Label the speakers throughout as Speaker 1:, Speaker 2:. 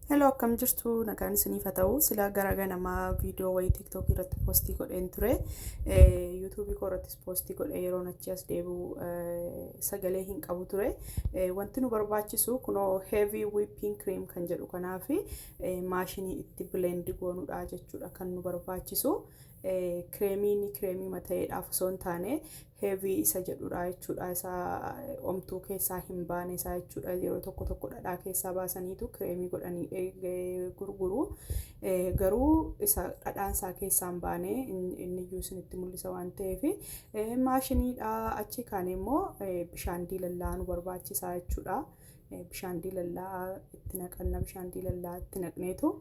Speaker 1: Hello, akkam jirtu nagaan isiniif haa ta'u. Silaa gara ganamaa viidiyoo wayii TikTok irratti poostii godheen ture. YouTube koo irrattis poostii godhee yeroon achi as deebi'u sagalee hin qabu ture. Wanti nu barbaachisu kunoo heavy whipping cream kan jedhu kanaafi maashinii itti blend goonuudha jechuudha kan nu barbaachisu. Creamii mataa'eedhaaf osoo hin taane heavy isa jedhudha jechuudha. Isa omtuu keessaa hin baane isaa jechuudha. Yeroo tokko tokko dhadhaa keessaa baasaniitu creamii godhanii gurguru. Garuu isa dhadhaan isaa keessaa hin baane inni iyyuu isinitti mul'isa waan ta'eef maashiniidha. Achi kaan immoo bishaan diilallaa nu barbaachisaa jechuudha. Bishaan diilallaa itti naqanna, bishaan diilallaa itti naqneetu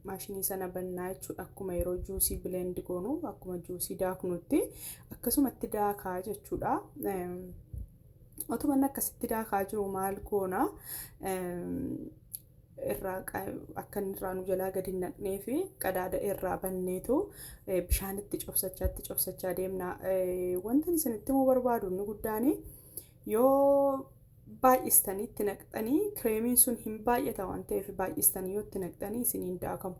Speaker 1: maashinii sana bannaa jechuudha. Akkuma yeroo juusii blend goonu akkuma juusii daaknutti akkasumatti daakaa jechuudha. Otuma akkasitti daakaa jiru maal goona irraa akka inni irraa nu jalaa gadi naqnee fi qadaada irraa banneetu bishaanitti cobsachaa deemna. Wanti isinitti himuu barbaadu inni guddaan yoo baay'istanii itti naqxanii creamiin sun hin baay'ata waan ta'eef baay'istanii yoo itti naqxanii isiniin daakamu.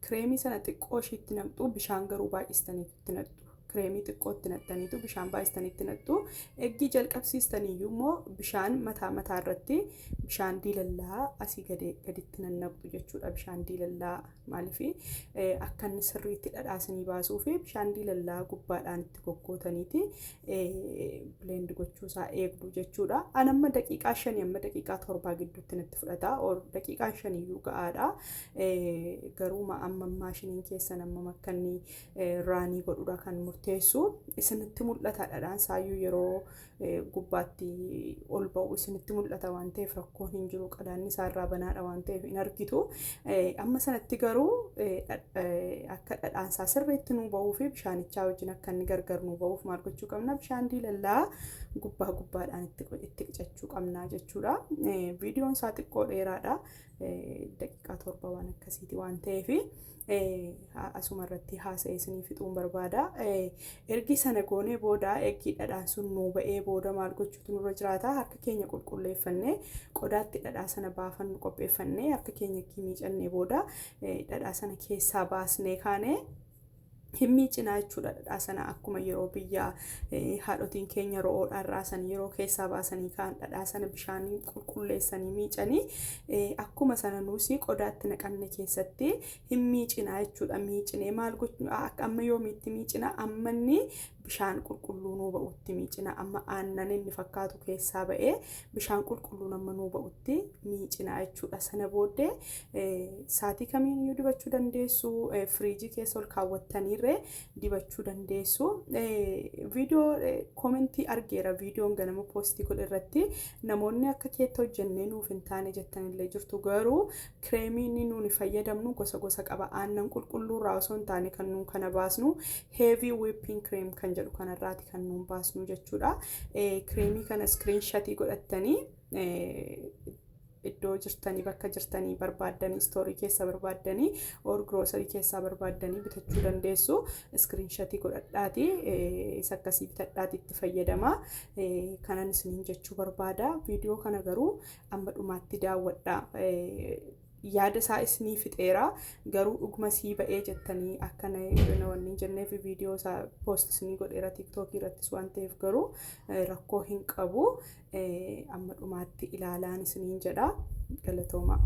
Speaker 1: Creamii sana xiqqoo ishiitti naqxu, bishaan garuu baay'istanii itti naqxu. Creamii xiqqoo itti naqxaniitu bishaan baay'istanii itti naqxu. Eggii jalqabsiistaniiyyuu immoo bishaan mataa irratti bishaan diilallaa asii gaditti nannaqxu jechuudha. Bishaan diilallaa maaliif akka inni sirriitti dhadhaasanii baasuu fi bishaan diilallaa gubbaadhaan itti goggootaniiti blend gochuusaa eegdu jechuudha. Amma daqiiqaa 5 amma daqiiqaa 7 gidduutti natti fudhata. Daqiiqaan 5 iyyuu ga'aadha. Garuu amma maashiniin keessan amma akka inni raanii godhudha kan murteessu. Isinitti mul'ata dhadhaan isaayyuu yeroo gubbaatti ol ba'u isinitti mul'ata waan ta'eef rakkoon hin jiru. Qadaadni isaa irraa banaadha waan ta'eef hin argitu. Amma sanatti garuu akka dhadhaan isaa sirriitti nuu ba'uu fi bishaanichaa wajjin akka inni gargar nuu ba'uuf maal gochuu qabna? Bishaan diilallaa gubbaadhaan itti qicachuu qabna jechuudha. Viidiyoon isaa xiqqoo dheeraadha. Daqiiqaa 7 waan akkasiiti waan ta'eef asuma irratti haasa'ee isinii fixuun barbaada. Ergi sana goonee booda eggii dhadhaan sun nuu ba'ee booda maal gochuutu nurra jiraata? Harka keenya qulqulleeffannee qodaatti dhadhaa sana baafannu qopheeffannee harka keenya eggii miicannee booda dhadhaa sana keessaa baasnee kaanee hin miicinaa jechuudha. Dhadhaa sana akkuma yeroo biyya haadhotiin keenya ro'oodhaan raasan yeroo keessaa baasanii kaan dhadhaa sana bishaanii qulqulleessanii miicanii akkuma sana nuusi qodaatti naqanne keessatti hin miicinaa jechuudha. Miicinee maal gochuu amma yoomiitti miicina? Ammanni bishaan qulqulluu nuu ba'utti miicina. Amma aannan inni fakkaatu keessaa ba'ee bishaan qulqulluun amma nuu ba'utti miicina jechuudha. Sana booddee saatii kamiin iyyuu dibachuu dandeessu. Firiijii keessa ol kaawwattanii dibachuu dandeessu. Viidiyoo koomentii argeera viidiyoon ganama poostii godhe irratti namoonni akka keetti hojjennee nuuf hin taane jettanillee jirtu. Garuu creamiin nuuni fayyadamnu gosa qaba. Aannan qulqulluu irraa osoo hin taane kan nuun kana baasnu heavy whipping cream kan jedhu kanarraati kan nuun baasnu jechuudha. Creamii kana screenshot godhattanii iddoo jirtanii bakka jirtanii barbaaddanii stoorii keessa barbaaddanii or grocery keessaa barbaaddanii bitachuu dandeessu. Screenshot godhadhaati isa akkasii bitadhaati itti fayyadama. Kanan isiniin jechuu barbaada. Viidiyoo kana garuu amma dhumaatti daawwadha. Yaada isaa isinii fixeera garuu dhuguma sii ba'ee jettanii akkana wanni jennee fi viidiyoo isaa post isinii godheera TikTok irrattis waan ta'eef garuu rakkoo hin qabu. Amma dhumaatti ilaalaan isiniin jedha. Galatooma.